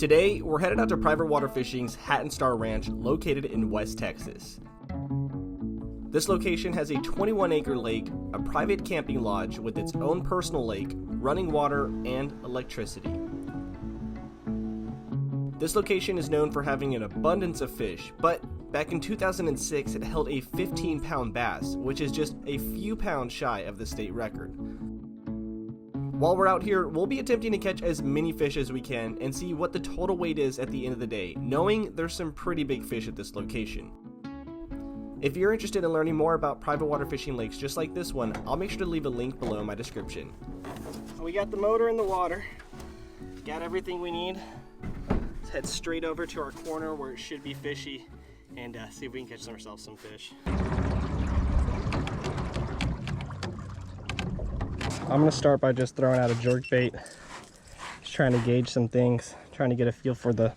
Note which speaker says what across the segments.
Speaker 1: Today, we're headed out to Private Water Fishing's Hat and Star Ranch located in West Texas. This location has a 21-acre lake, a private camping lodge with its own personal lake, running water, and electricity. This location is known for having an abundance of fish, but back in 2006 it held a 15-pound bass, which is just a few pounds shy of the state record. While we're out here, we'll be attempting to catch as many fish as we can and see what the total weight is at the end of the day, knowing there's some pretty big fish at this location. If you're interested in learning more about private water fishing lakes just like this one, I'll make sure to leave a link below in my description. We got the motor in the water, got everything we need. Let's head straight over to our corner where it should be fishy and see if we can catch ourselves some fish. I'm gonna start by just throwing out a jerk bait, just trying to gauge some things, trying to get a feel for the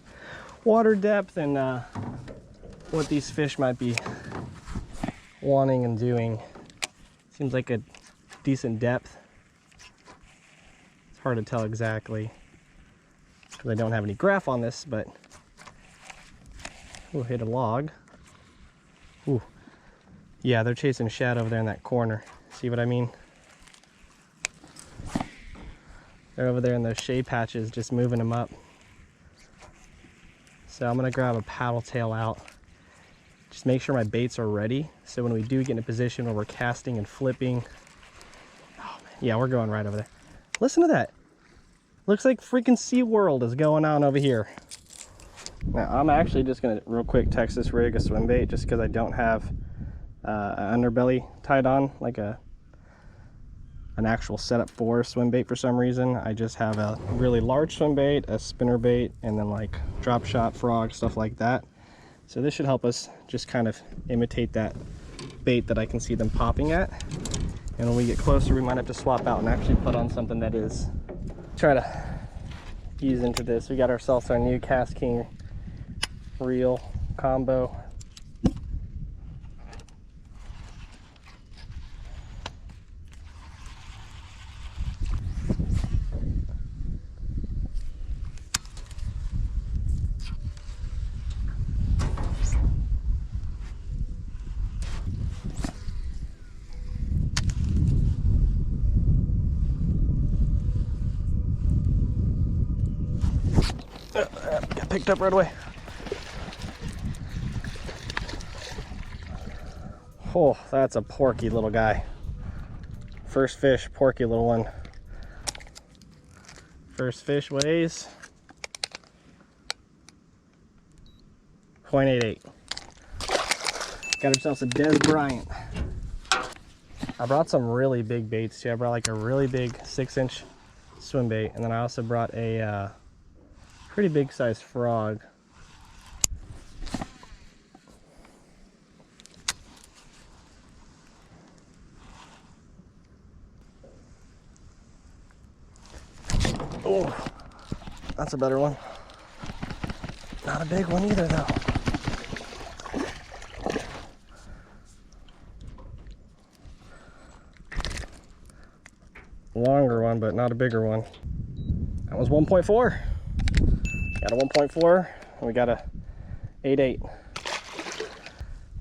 Speaker 1: water depth and what these fish might be wanting and doing. Seems like a decent depth. It's hard to tell exactly because I don't have any graph on this, but we'll hit a log. Ooh, yeah, they're chasing a shadow over there in that corner. See what I mean? They're over there in those shade patches, just moving them up. So I'm gonna grab a paddle tail out. Just make sure my baits are ready. So when we do get in a position where we're casting and flipping, oh man, yeah, we're going right over there. Listen to that. Looks like freaking SeaWorld is going on over here. Now I'm actually just gonna real quick Texas rig a swim bait just because I don't have an underbelly tied on, like an actual setup for swim bait for some reason. I just have a really large swim bait, a spinner bait, and then like drop shot, frog, stuff like that. So this should help us just kind of imitate that bait that I can see them popping at. And when we get closer, we might have to swap out and actually put on something that is, try to ease into this. We got ourselves our new Cast King reel combo. Got picked up right away. Oh, that's a porky little guy. First fish, porky little one. First fish weighs 0.88. Got ourselves a Des Bryant. I brought some really big baits too. I brought like a really big 6-inch swim bait, and then I also brought a pretty big sized frog. Oh, that's a better one. Not a big one either though. Longer one, but not a bigger one. That was 1.4. Got a 1.4 and we got a 8.8.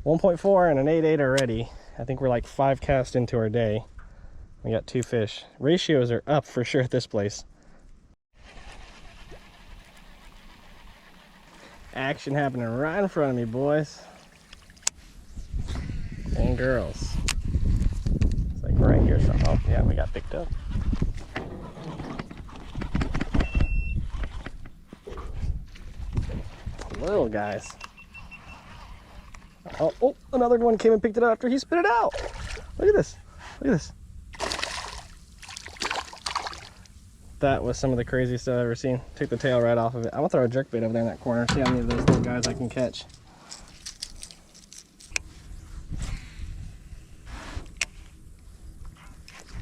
Speaker 1: 1.4 and an 8.8 already. I think we're like 5 casts into our day. We got 2 fish. Ratios are up for sure at this place. Action happening right in front of me, boys and girls. It's like right here. So, oh yeah, we got picked up. Little guys. Oh, another one came and picked it up after he spit it out. Look at this. Look at this. That was some of the craziest stuff I've ever seen. Took the tail right off of it. I'm gonna throw a jerkbait over there in that corner. See how many of those little guys I can catch.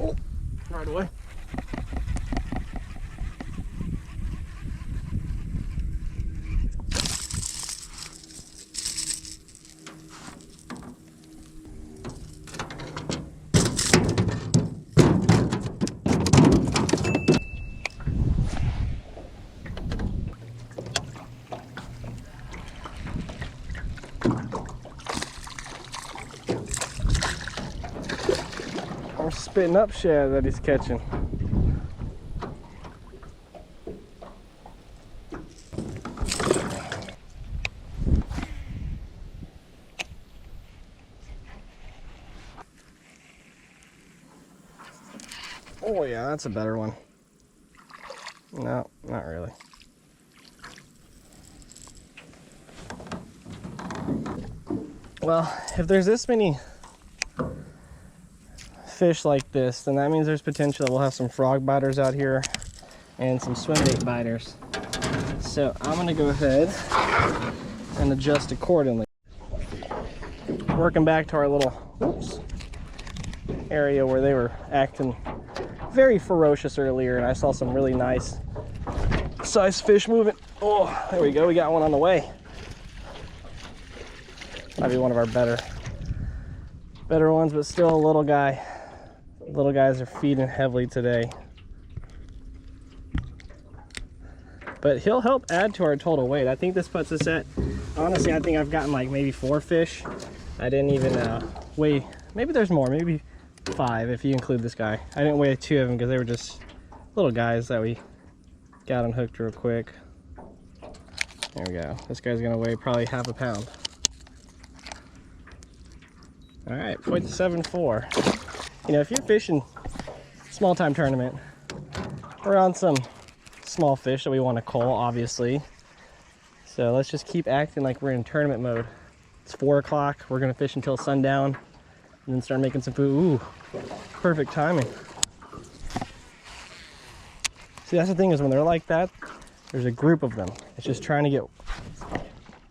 Speaker 1: Oh, right away. spitting up shad that he's catching. Oh yeah, that's a better one. No, not really. Well, if there's this many fish like this, then that means there's potential that we'll have some frog biters out here and some swim bait biters. So I'm gonna go ahead and adjust accordingly. Working back to our little area where they were acting very ferocious earlier, and I saw some really nice size fish moving. Oh, there we go, we got one on the way. Might be one of our better ones, but still a little guy. Little guys are feeding heavily today. But he'll help add to our total weight. I think this puts us at, honestly, I think I've gotten like maybe 4 fish. I didn't even weigh, maybe there's more, maybe 5 if you include this guy. I didn't weigh 2 of them because they were just little guys that we got unhooked real quick. There we go. This guy's gonna weigh probably half a pound. All right, 0.74. You know, if you're fishing small time tournament, we're on some small fish that we want to cull, obviously. So let's just keep acting like we're in tournament mode. It's 4 o'clock. We're gonna fish until sundown and then start making some food. Ooh, perfect timing. See, that's the thing, is when they're like that, there's a group of them. It's just trying to get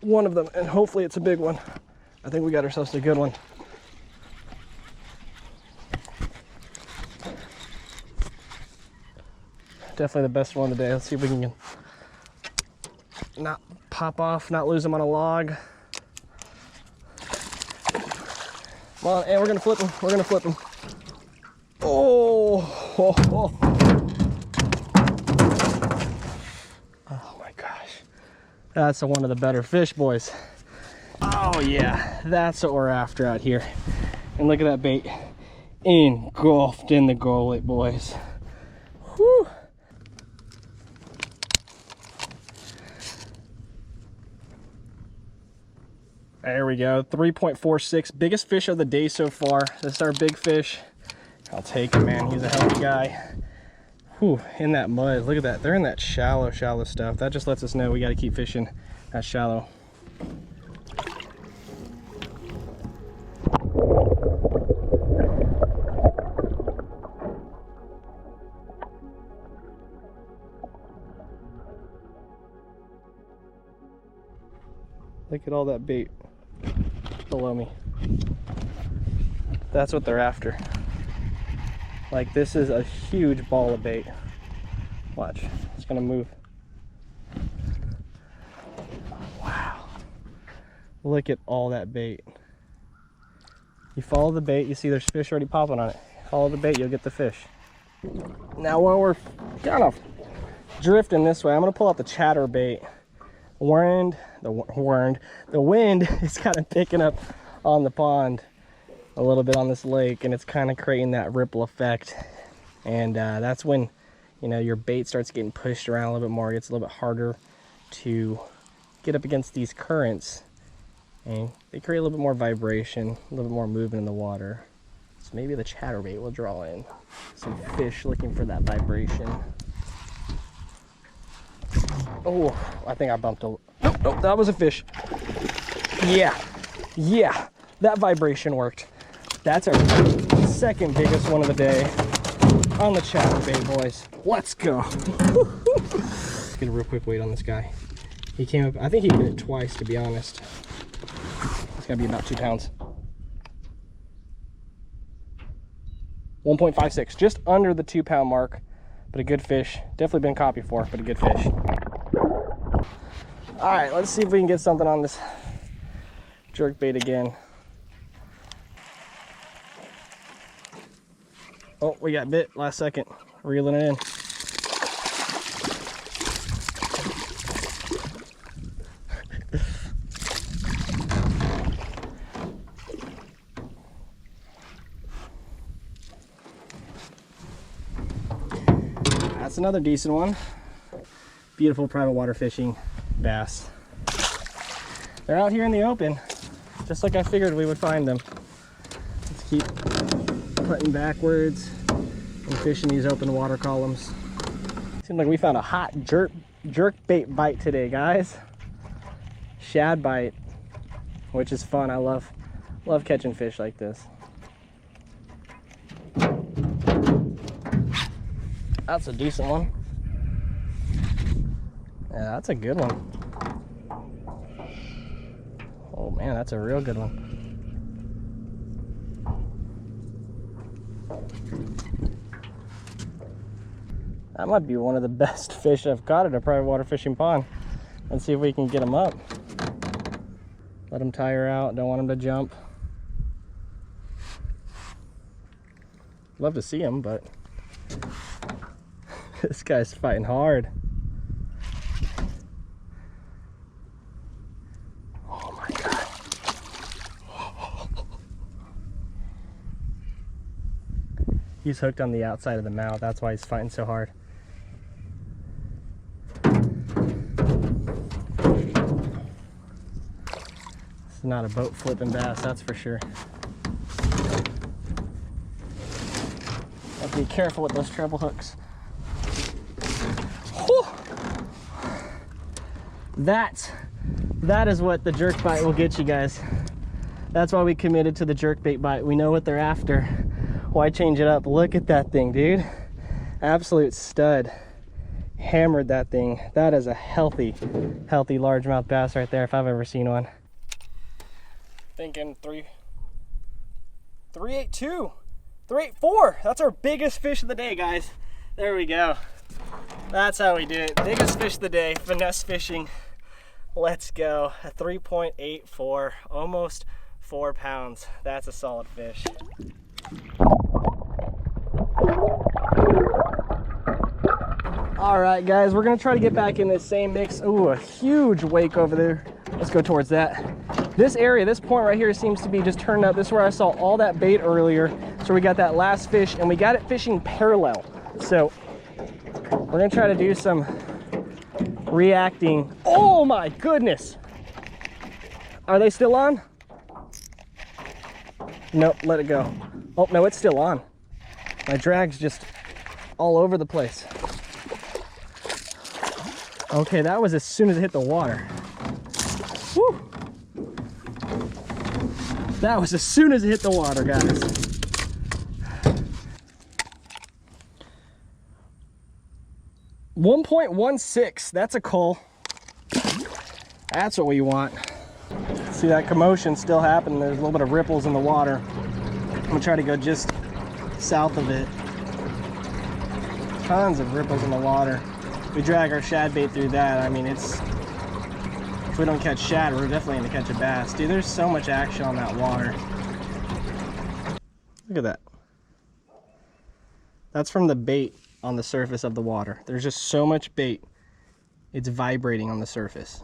Speaker 1: one of them, and hopefully it's a big one. I think we got ourselves a good one. Definitely the best one today. Let's see if we can not pop off, not lose them on a log. Come on, and we're gonna flip them. We're gonna flip them. Oh, oh my gosh. That's one of the better fish, boys. Oh yeah, that's what we're after out here. And look at that bait. Engulfed in the gullet, boys. Whew. There we go, 3.46, biggest fish of the day so far. This is our big fish. I'll take him, man, he's a healthy guy. Whew, in that mud, look at that. They're in that shallow stuff. That just lets us know we gotta keep fishing that shallow. Look at all that bait below me. That's what they're after. Like, this is a huge ball of bait. Watch, it's gonna move. Wow. Look at all that bait. You follow the bait, you see there's fish already popping on it. Follow the bait, you'll get the fish. Now while we're kind of drifting this way, I'm gonna pull out the chatter bait. The wind is kind of picking up on the pond a little bit on this lake, and it's kind of creating that ripple effect. And that's when, you know, your bait starts getting pushed around a little bit more. It gets a little bit harder to get up against these currents, and they create a little bit more vibration, a little bit more movement in the water. So maybe the chatterbait will draw in some fish looking for that vibration. Oh, I think I bumped a... Nope, that was a fish. Yeah, that vibration worked. That's our second biggest one of the day on the chatterbait, boys. Let's go. Let's get a real quick weight on this guy. He came up, I think he hit it twice, to be honest. It's gotta be about 2 pounds. 1.56, just under the 2 pound mark, but a good fish. Definitely been caught before, but a good fish. All right, let's see if we can get something on this jerk bait again. Oh, we got bit last second. Reeling it in. That's another decent one. Beautiful private water fishing bass. They're out here in the open, just like I figured we would find them. Let's keep putting backwards and fishing these open water columns. Seems like we found a hot jerk bait bite today, guys. Shad bite, which is fun. I love catching fish like this. That's a decent one. Yeah, that's a good one. Oh man, that's a real good one. That might be one of the best fish I've caught at a private water fishing pond. Let's see if we can get them up. Let them tire out, don't want them to jump. Love to see them, but this guy's fighting hard. Oh my God. He's hooked on the outside of the mouth. That's why he's fighting so hard. This is not a boat flipping bass, that's for sure. Have to be careful with those treble hooks. Whew. That is what the jerk bite will get you guys. That's why we committed to the jerk bait bite. We know what they're after. Why change it up? Look at that thing, dude. Absolute stud. Hammered that thing. That is a healthy largemouth bass right there if I've ever seen one. Thinking 382, 384. That's our biggest fish of the day, guys. There we go. That's how we do it. Biggest fish of the day, finesse fishing. Let's go. A 3.84, almost 4 pounds. That's a solid fish. All right, guys, we're gonna try to get back in this same mix. Ooh, a huge wake over there. Let's go towards that. This area, this point right here seems to be just turned up. This is where I saw all that bait earlier. So we got that last fish and we got it fishing parallel. So we're gonna try to do some reacting. Oh my goodness. Are they still on? Nope, let it go. Oh no, it's still on. My drag's just all over the place. Okay, that was as soon as it hit the water. Woo! That was as soon as it hit the water, guys. .16, that's a cull. That's what we want. See that commotion still happening. There's a little bit of ripples in the water. I'm gonna try to go just south of it. Tons of ripples in the water. We drag our shad bait through that. I mean, if we don't catch shad, we're definitely gonna catch a bass. Dude, there's so much action on that water. Look at that. That's from the bait on the surface of the water. There's just so much bait. It's vibrating on the surface.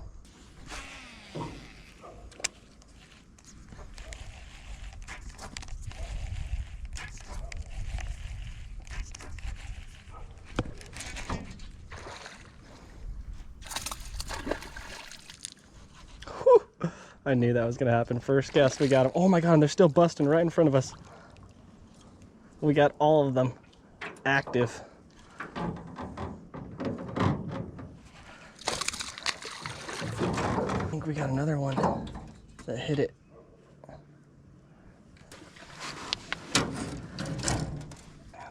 Speaker 1: I knew that was gonna happen. First cast, we got them. Oh my God, and they're still busting right in front of us. We got all of them active. I think we got another one that hit it.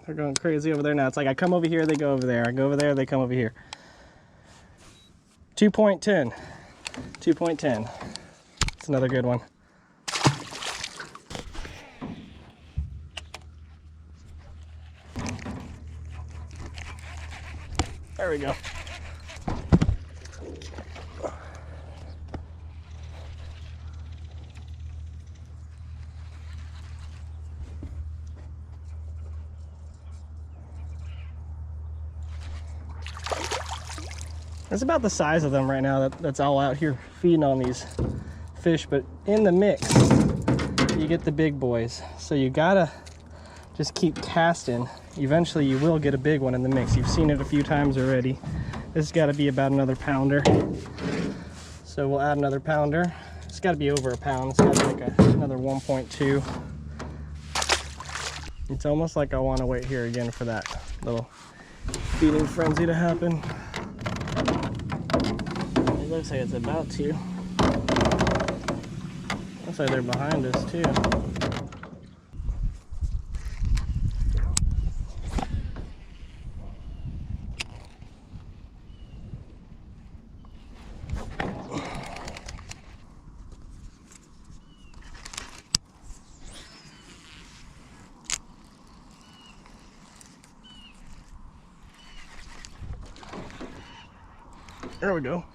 Speaker 1: They're going crazy over there now. It's like I come over here, they go over there. I go over there, they come over here. 2.10. 2.10. It's another good one. There we go. It's about the size of them right now that's all out here feeding on these fish, but in the mix you get the big boys, so you gotta just keep casting. Eventually you will get a big one in the mix. You've seen it a few times already. This has got to be about another pounder. So we'll add another pounder. It's got to be over a pound. It's got to be like another 1.2. It's almost like I want to wait here again for that little feeding frenzy to happen. It looks like it's about to. Looks like they're behind us too. There we go.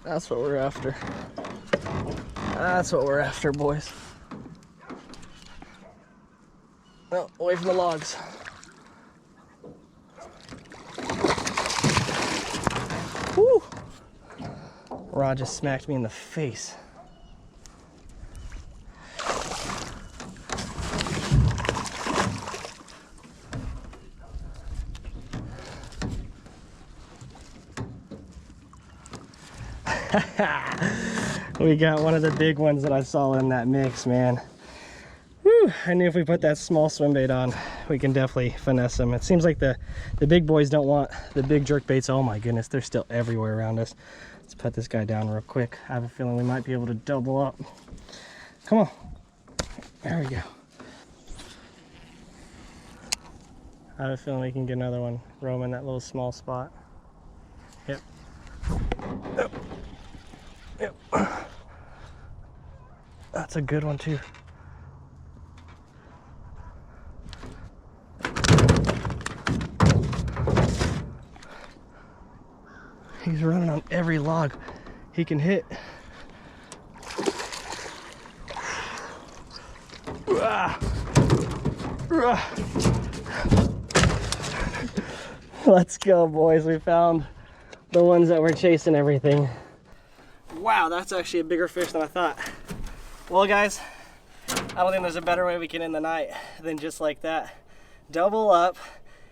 Speaker 1: That's what we're after. That's what we're after, boys. Oh, away from the logs. Woo! Rod just smacked me in the face. We got one of the big ones that I saw in that mix, man. Whew, I knew if we put that small swim bait on, we can definitely finesse them. It seems like the big boys don't want the big jerk baits. Oh my goodness, they're still everywhere around us. Let's put this guy down real quick. I have a feeling we might be able to double up. Come on. There we go. I have a feeling we can get another one roaming that little small spot. Yep. Yep. Yep. That's a good one too. He's running on every log he can hit. Let's go, boys. We found the ones that were chasing everything. Wow, that's actually a bigger fish than I thought. Well, guys, I don't think there's a better way we can end the night than just like that. Double up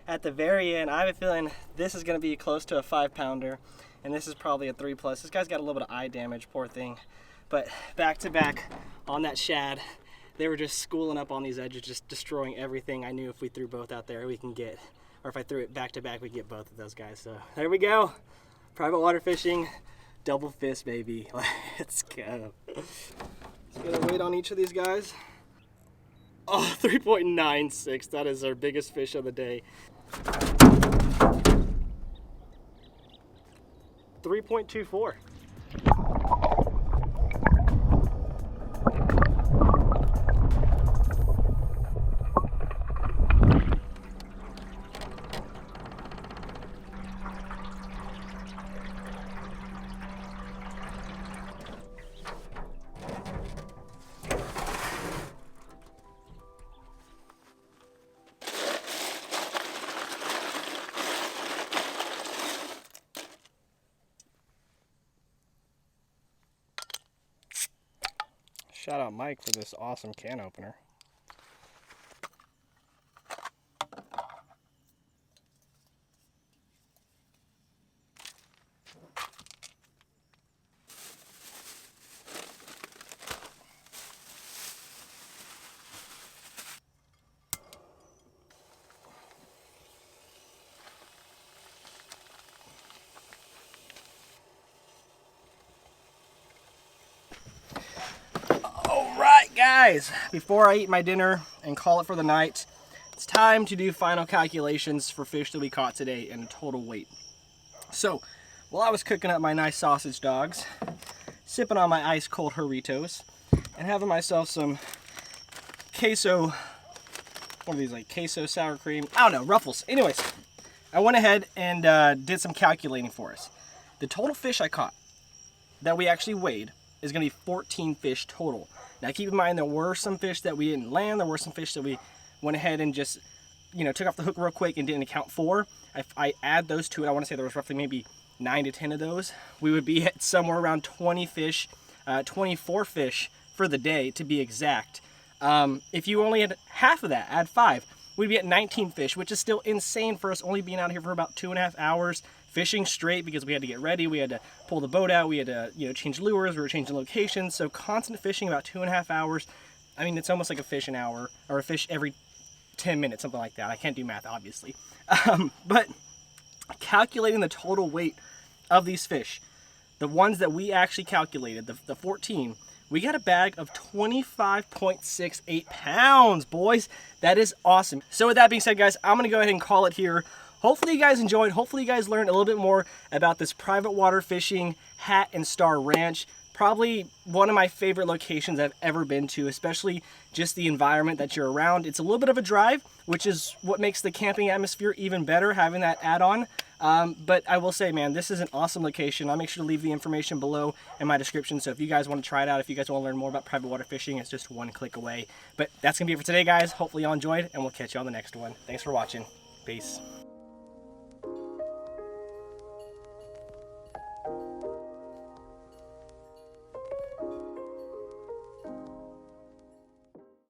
Speaker 1: at the very end. I have a feeling this is going to be close to a 5-pounder, and this is probably a 3+. This guy's got a little bit of eye damage, poor thing. But back to back on that shad, they were just schooling up on these edges, just destroying everything. I knew if we threw both out there, we can get, or if I threw it back to back, we get both of those guys. So there we go. Private water fishing, double fist, baby. Let's go. Let's get a weight on each of these guys. Oh, 3.96. That is our biggest fish of the day. 3.24. Shout out Mike for this awesome can opener. Guys, before I eat my dinner and call it for the night, it's time to do final calculations for fish that we caught today and total weight. So, while I was cooking up my nice sausage dogs, sipping on my ice cold Doritos, and having myself some queso, what are these, like queso sour cream? I don't know, Ruffles. Anyways, I went ahead and did some calculating for us. The total fish I caught that we actually weighed is going to be 14 fish total. Now keep in mind there were some fish that we didn't land, there were some fish that we went ahead and just, you know, took off the hook real quick and didn't account for. If I add those to it, I want to say there was roughly maybe 9 to 10 of those. We would be at somewhere around 20 fish, 24 fish for the day to be exact. If you only had half of that, add 5, we'd be at 19 fish, which is still insane for us only being out here for about 2.5 hours fishing straight, because we had to get ready, we had to pull the boat out, we had to, you know, change lures, we were changing locations, so constant fishing about 2.5 hours. I mean, it's almost like a fish an hour, or a fish every 10 minutes, something like that. I can't do math, obviously. But calculating the total weight of these fish, the ones that we actually calculated, the 14, we got a bag of 25.68 pounds, boys. That is awesome. So with that being said, guys, I'm going to go ahead and call it here. Hopefully you guys enjoyed. Hopefully you guys learned a little bit more about this private water fishing Hat and Star Ranch. Probably one of my favorite locations I've ever been to, especially just the environment that you're around. It's a little bit of a drive, which is what makes the camping atmosphere even better, having that add-on. But I will say, man, this is an awesome location. I'll make sure to leave the information below in my description. So if you guys want to try it out, if you guys want to learn more about private water fishing, it's just one click away. But that's going to be it for today, guys. Hopefully y'all enjoyed, and we'll catch you on the next one. Thanks for watching. Peace.